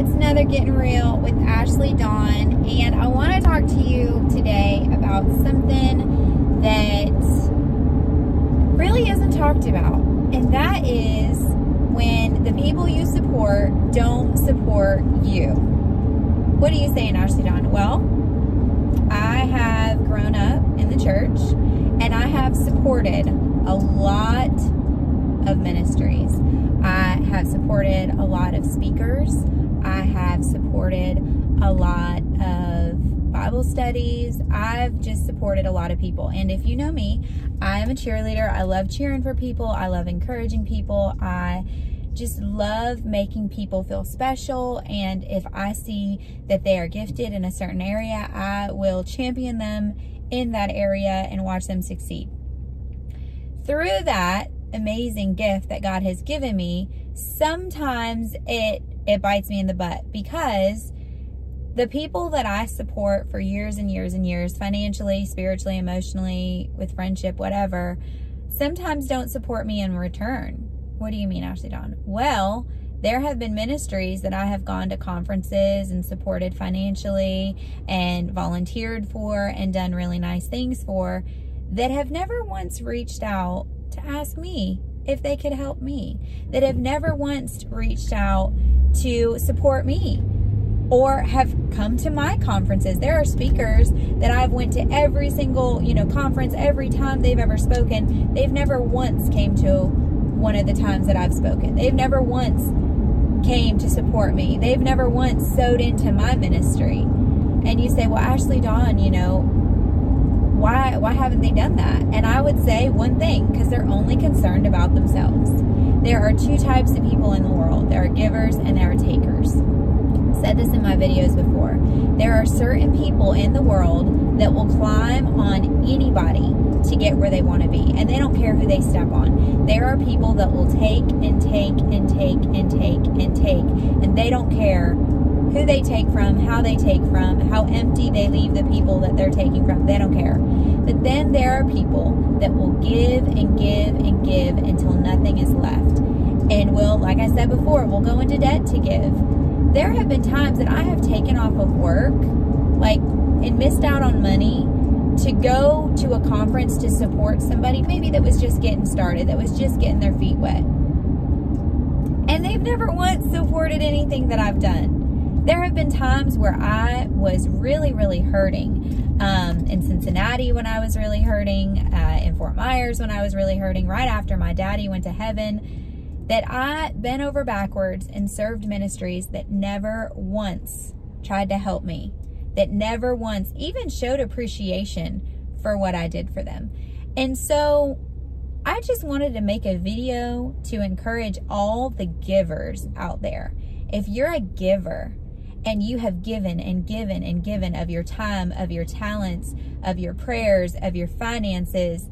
It's another Gettin Real with Ashleydawn, and I want to talk to you today about something that really isn't talked about, and that is when the people you support don't support you. What are you saying, Ashleydawn? Well, I have grown up in the church, and I have supported a lot of ministries. I have supported a lot of speakers. I have supported a lot of Bible studies. I've just supported a lot of people. And if you know me, I am a cheerleader. I love cheering for people. I love encouraging people. I just love making people feel special. And if I see that they are gifted in a certain area, I will champion them in that area and watch them succeed. Through that amazing gift that God has given me, sometimes it bites me in the butt, because the people that I support for years and years and years, financially, spiritually, emotionally, with friendship, whatever, sometimes don't support me in return. What do you mean, Ashleydawn? Well, there have been ministries that I have gone to conferences and supported financially and volunteered for and done really nice things for, that have never once reached out to ask me if they could help me, that have never once reached out to support me or have come to my conferences. There are speakers that I've went to every single, conference, every time they've ever spoken. They've never once came to one of the times that I've spoken. They've never once came to support me. They've never once sewed into my ministry. And you say, well, Ashleydawn, why haven't they done that? And I would say one thing, because they're only concerned about themselves. There are two types of people in the world. There are givers and there are takers. I've said this in my videos before. There are certain people in the world that will climb on anybody to get where they want to be, and they don't care who they step on. There are people that will take and take and take and take and take, and they don't care who they take from, how they take from, how empty they leave the people that they're taking from. They don't care. But then there are people that will give and give and give until nothing is left, and will, like I said before, will go into debt to give. There have been times that I have taken off of work, and missed out on money to go to a conference to support somebody maybe that was just getting started, that was just getting their feet wet. And they've never once supported anything that I've done. There have been times where I was really, really hurting. In Cincinnati when I was really hurting, in Fort Myers when I was really hurting, right after my daddy went to heaven, that I bent over backwards and served ministries that never once tried to help me, that never once even showed appreciation for what I did for them. And so I just wanted to make a video to encourage all the givers out there. If you're a giver and you have given and given and given of your time, of your talents, of your prayers, of your finances,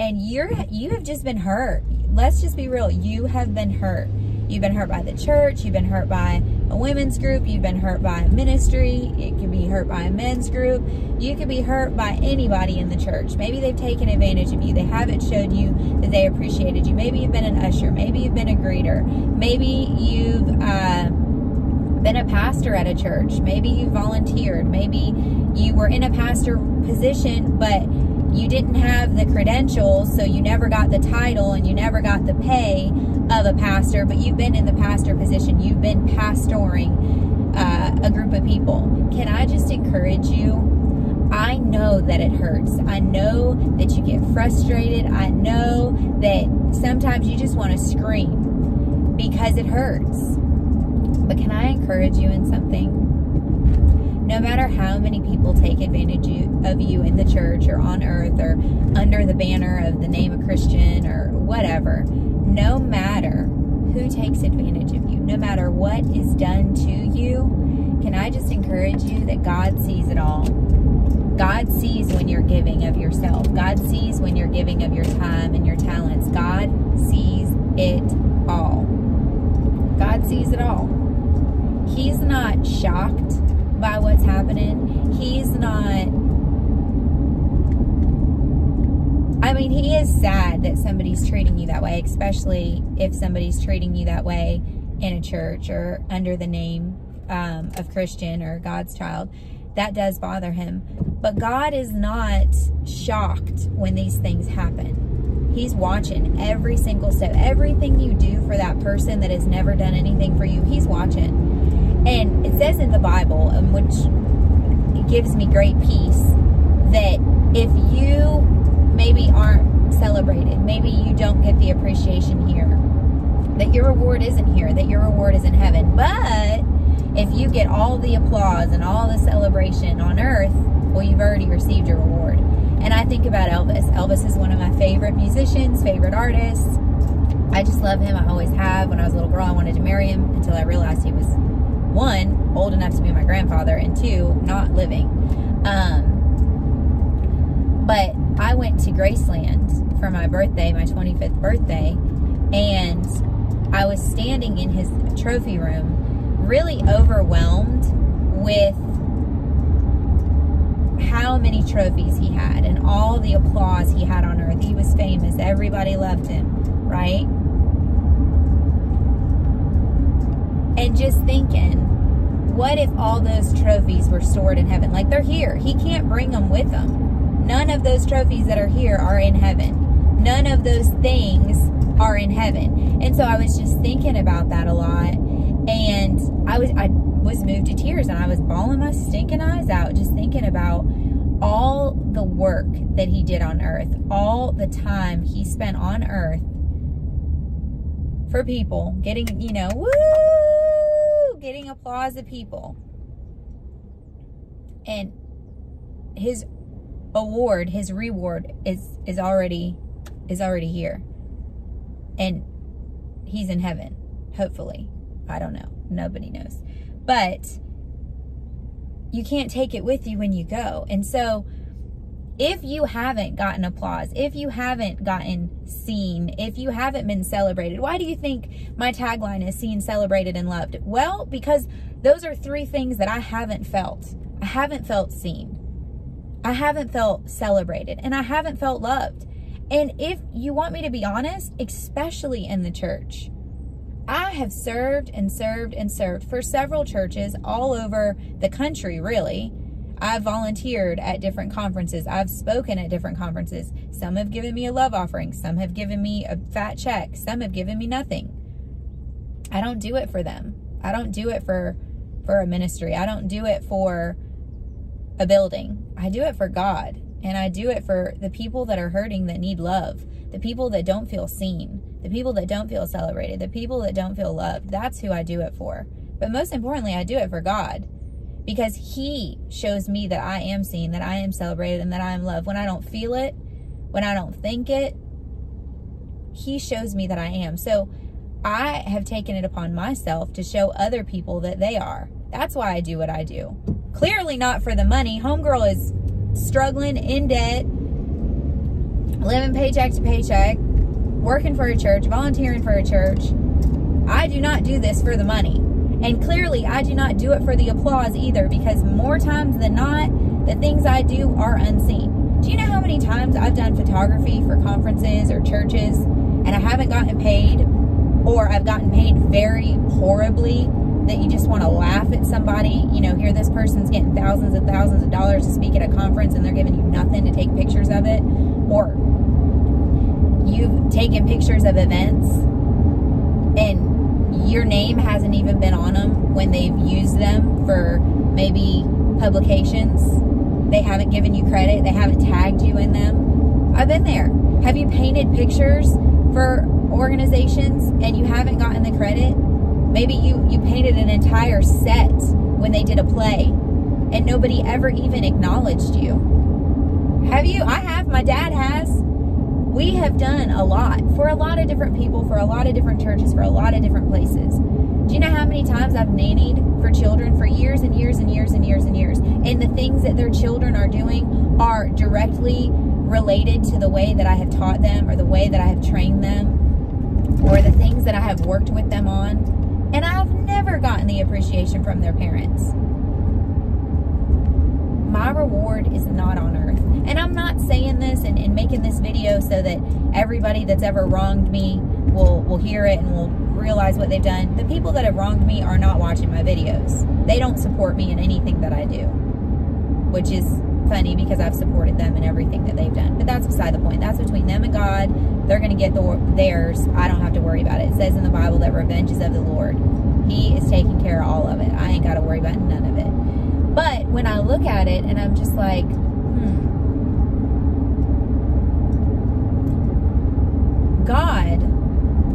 and you have just been hurt. Let's just be real. You have been hurt. You've been hurt by the church. You've been hurt by a women's group. You've been hurt by a ministry. It could be hurt by a men's group. You could be hurt by anybody in the church. Maybe they've taken advantage of you. They haven't showed you that they appreciated you. Maybe you've been an usher. Maybe you've been a greeter. Maybe you've been a pastor at a church. Maybe you volunteered. Maybe you were in a pastor position, but you didn't have the credentials, so you never got the title and you never got the pay of a pastor, but you've been in the pastor position. You've been pastoring a group of people. Can I just encourage you? I know that it hurts. I know that you get frustrated. I know that sometimes you just want to scream because it hurts. But can I encourage you in something? No matter how many people take advantage of you in the church or on earth or under the banner of the name of Christian or whatever, no matter who takes advantage of you, no matter what is done to you, can I just encourage you that God sees it all? God sees when you're giving of yourself. God sees when you're giving of your time and your talents. God sees it all. God sees it all. He's not shocked by what's happening. He's not, he is sad that somebody's treating you that way, especially if somebody's treating you that way in a church or under the name of Christian or God's child, that does bother him. But God is not shocked when these things happen. He's watching every single step. Everything you do for that person that has never done anything for you, he's watching. And it says in the Bible, which it gives me great peace, that if you maybe aren't celebrated, maybe you don't get the appreciation here, that your reward isn't here, that your reward is in heaven. But if you get all the applause and all the celebration on earth, well, you've already received your reward. And I think about Elvis. Elvis is one of my favorite musicians, favorite artists. I just love him. I always have. When I was a little girl, I wanted to marry him until I realized he was, one, old enough to be my grandfather, and two, not living. But I went to Graceland for my birthday, my 25th birthday, and I was standing in his trophy room, really overwhelmed with how many trophies he had and all the applause he had on earth. He was famous. Everybody loved him, right? And just thinking, what if all those trophies were stored in heaven? Like, they're here. He can't bring them with him. None of those trophies that are here are in heaven. None of those things are in heaven. And so I was just thinking about that a lot. And I was moved to tears, and I was bawling my stinking eyes out just thinking about all the work that he did on earth, all the time he spent on earth for people, getting, you know, woo, getting applause of people. And his award, his reward is already here. And he's in heaven, hopefully. I don't know. Nobody knows. But you can't take it with you when you go. And so if you haven't gotten applause, if you haven't gotten seen, if you haven't been celebrated, why do you think my tagline is seen, celebrated, and loved? Well, because those are three things that I haven't felt. I haven't felt seen. I haven't felt celebrated. And I haven't felt loved. And if you want me to be honest, especially in the church, I have served and served and served for several churches all over the country, really. I've volunteered at different conferences. I've spoken at different conferences. Some have given me a love offering. Some have given me a fat check. Some have given me nothing. I don't do it for them. I don't do it for a ministry. I don't do it for a building. I do it for God. And I do it for the people that are hurting, that need love. The people that don't feel seen. The people that don't feel celebrated. The people that don't feel loved. That's who I do it for. But most importantly, I do it for God. Because He shows me that I am seen, that I am celebrated, and that I am loved. When I don't feel it, when I don't think it, He shows me that I am. So I have taken it upon myself to show other people that they are. That's why I do what I do. Clearly not for the money. Homegirl is struggling, in debt, living paycheck to paycheck, working for a church, volunteering for a church. I do not do this for the money. And clearly, I do not do it for the applause either, because more times than not, the things I do are unseen. Do you know how many times I've done photography for conferences or churches and I haven't gotten paid, or I've gotten paid very horribly, that you just want to laugh at somebody? You know, here this person's getting thousands and thousands of dollars to speak at a conference and they're giving you nothing to take pictures of it. Or you've taken pictures of events and your name hasn't even been on them when they've used them for maybe publications. They haven't given you credit. They haven't tagged you in them. I've been there. Have you painted pictures for organizations and you haven't gotten the credit? Maybe you painted an entire set when they did a play and nobody ever even acknowledged you. Have you? I have. My dad has. We have done a lot for a lot of different people, for a lot of different churches, for a lot of different places. Do you know how many times I've nannied for children for years and years and years and years and years? And the things that their children are doing are directly related to the way that I have taught them, or the way that I have trained them, or the things that I have worked with them on. And I've never gotten the appreciation from their parents. My reward is not on earth. And I'm not saying this and making this video so that everybody that's ever wronged me will hear it and will realize what they've done. The people that have wronged me are not watching my videos. They don't support me in anything that I do, which is funny because I've supported them in everything that they've done. But that's beside the point. That's between them and God. They're going to get theirs. I don't have to worry about it. It says in the Bible that revenge is of the Lord. He is taking care of all of it. I ain't got to worry about none of it. But when I look at it and I'm just like, God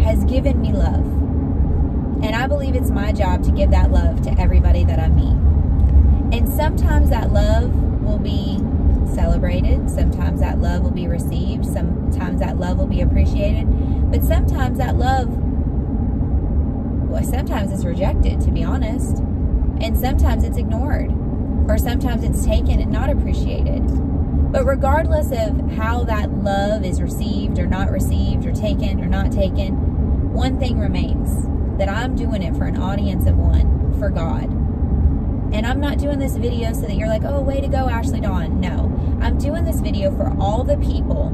has given me love. And I believe it's my job to give that love to everybody that I meet. And sometimes that love will be celebrated. Sometimes that love will be received. Sometimes that love will be appreciated. But sometimes that love, well, sometimes it's rejected, to be honest. And sometimes it's ignored. Or sometimes it's taken and not appreciated. But regardless of how that love is received or not received or taken or not taken, one thing remains, that I'm doing it for an audience of one, for God. And I'm not doing this video so that you're like, oh, way to go, Ashleydawn. No, I'm doing this video for all the people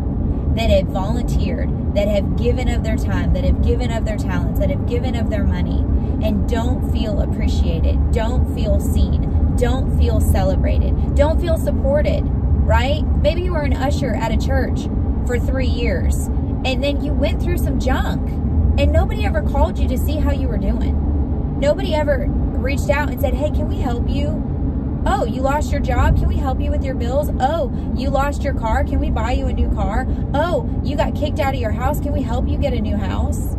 that have volunteered, that have given of their time, that have given of their talents, that have given of their money, and don't feel appreciated, don't feel seen, don't feel celebrated, don't feel supported, right? Maybe you were an usher at a church for 3 years, and then you went through some junk, and nobody ever called you to see how you were doing. Nobody ever reached out and said, hey, can we help you? Oh, you lost your job? Can we help you with your bills? Oh, you lost your car? Can we buy you a new car? Oh, you got kicked out of your house? Can we help you get a new house?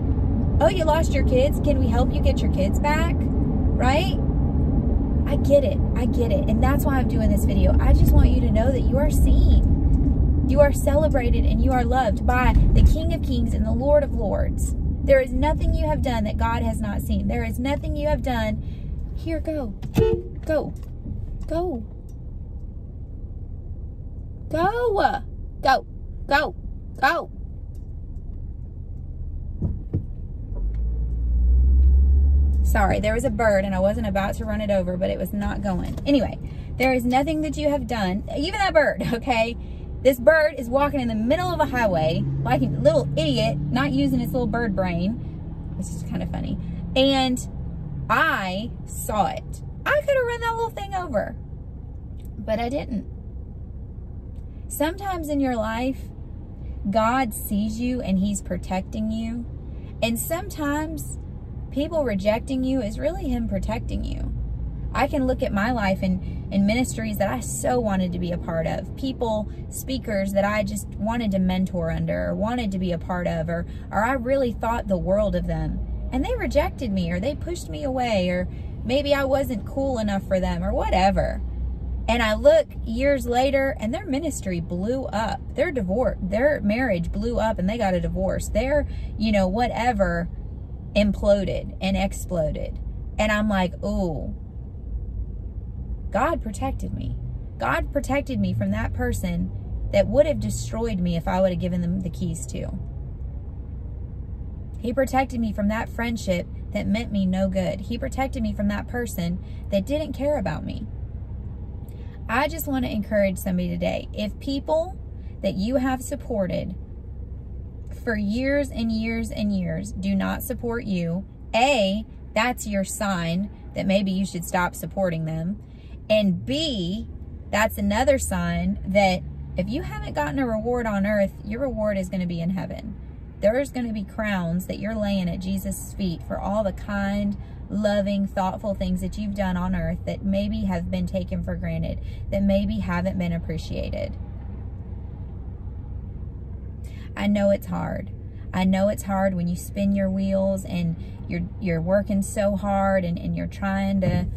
Oh, you lost your kids? Can we help you get your kids back? Right? I get it. I get it. And that's why I'm doing this video. I just want you to know that you are seen. You are celebrated and you are loved by the King of Kings and the Lord of Lords. There is nothing you have done that God has not seen. There is nothing you have done. Here, go. Go. Go. Go. Go. Go. Go. Sorry, there was a bird and I wasn't about to run it over, but it was not going. Anyway, there is nothing that you have done. Even that bird, okay? This bird is walking in the middle of a highway like a little idiot, not using its little bird brain, which is kind of funny. And I saw it. I could have run that little thing over, but I didn't. Sometimes in your life, God sees you and He's protecting you. And sometimes people rejecting you is really Him protecting you. I can look at my life in ministries that I so wanted to be a part of. People, speakers that I just wanted to mentor under or wanted to be a part of, or I really thought the world of them. And they rejected me, or they pushed me away, or maybe I wasn't cool enough for them, or whatever. And I look years later and their ministry blew up. Their divorce, their marriage blew up and they got a divorce. Their, whatever imploded and exploded. And I'm like, ooh, God protected me. God protected me from that person that would have destroyed me if I would have given them the keys to. He protected me from that friendship that meant me no good. He protected me from that person that didn't care about me. I just want to encourage somebody today. If people that you have supported for years and years and years do not support you, A, that's your sign that maybe you should stop supporting them. And B, that's another sign that if you haven't gotten a reward on earth, your reward is going to be in heaven. There's going to be crowns that you're laying at Jesus' feet for all the kind, loving, thoughtful things that you've done on earth that maybe have been taken for granted, that maybe haven't been appreciated. I know it's hard. I know it's hard when you spin your wheels and you're working so hard and you're trying to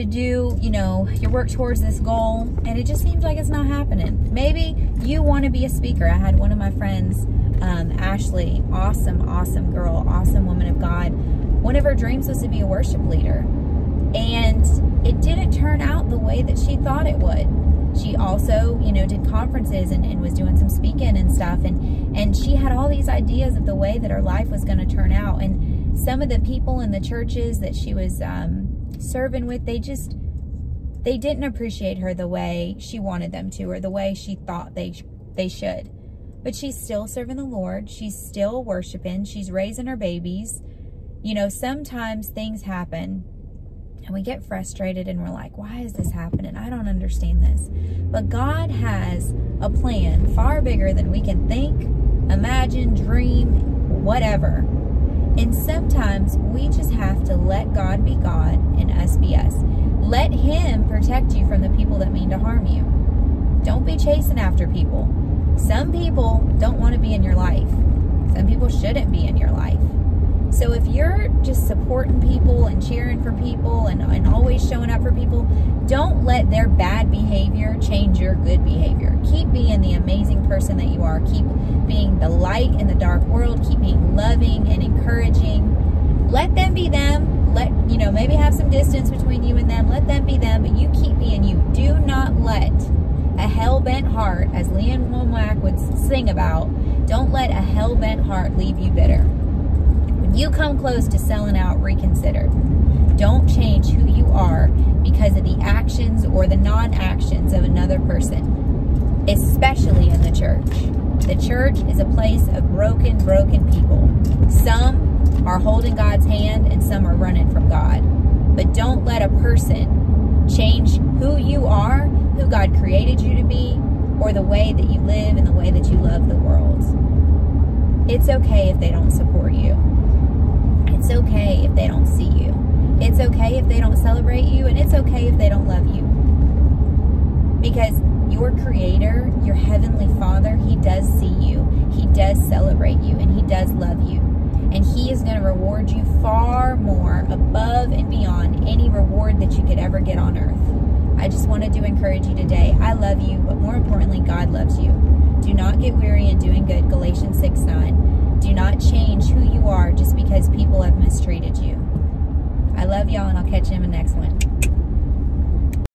do, you work towards this goal and it just seems like it's not happening. Maybe you want to be a speaker. I had one of my friends, Ashley, awesome girl, awesome woman of God. One of her dreams was to be a worship leader. And it didn't turn out the way that she thought it would. She also, did conferences and was doing some speaking and stuff. And she had all these ideas of the way that her life was going to turn out. And some of the people in the churches that she was serving with, they didn't appreciate her the way she wanted them to, or the way she thought they should. but she's still serving the Lord. She's still worshiping. She's raising her babies. You know, sometimes things happen and we get frustrated and we're like, why is this happening? I don't understand this. But God has a plan far bigger than we can think, imagine, dream, whatever. And sometimes we just have to let God be God and us be us. Let Him protect you from the people that mean to harm you. Don't be chasing after people. Some people don't want to be in your life. Some people shouldn't be in your life. So if you're just supporting people and cheering for people and always showing up for people, don't let their bad behavior change your good behavior. Keep being the amazing person that you are. Keep being the light in the dark world. Keep being loving and encouraging. Let them be them. Maybe have some distance between you and them. Let them be them, but you keep being you. Do not let a hell-bent heart, as Leanne Womack would sing about, don't let a hell-bent heart leave you bitter. When you come close to selling out, reconsider. Don't change who you are because of the actions or the non-actions of another person, especially in the church. The church is a place of broken people. Some are holding God's hand and some are running from God. But don't let a person change who you are, who God created you to be, or the way that you live and the way that you love the world. It's okay if they don't support you. It's okay if they don't see you. It's okay if they don't celebrate you, and it's okay if they don't love you. Because your Creator, your Heavenly Father, He does see you. He does celebrate you, and He does love you. And He is going to reward you far more above and beyond any reward that you could ever get on earth. I just wanted to encourage you today. I love you, but more importantly, God loves you. Do not get weary in doing good, Galatians 6:9. Do not change who you are just because people have mistreated you. I love y'all, and I'll catch you in the next one.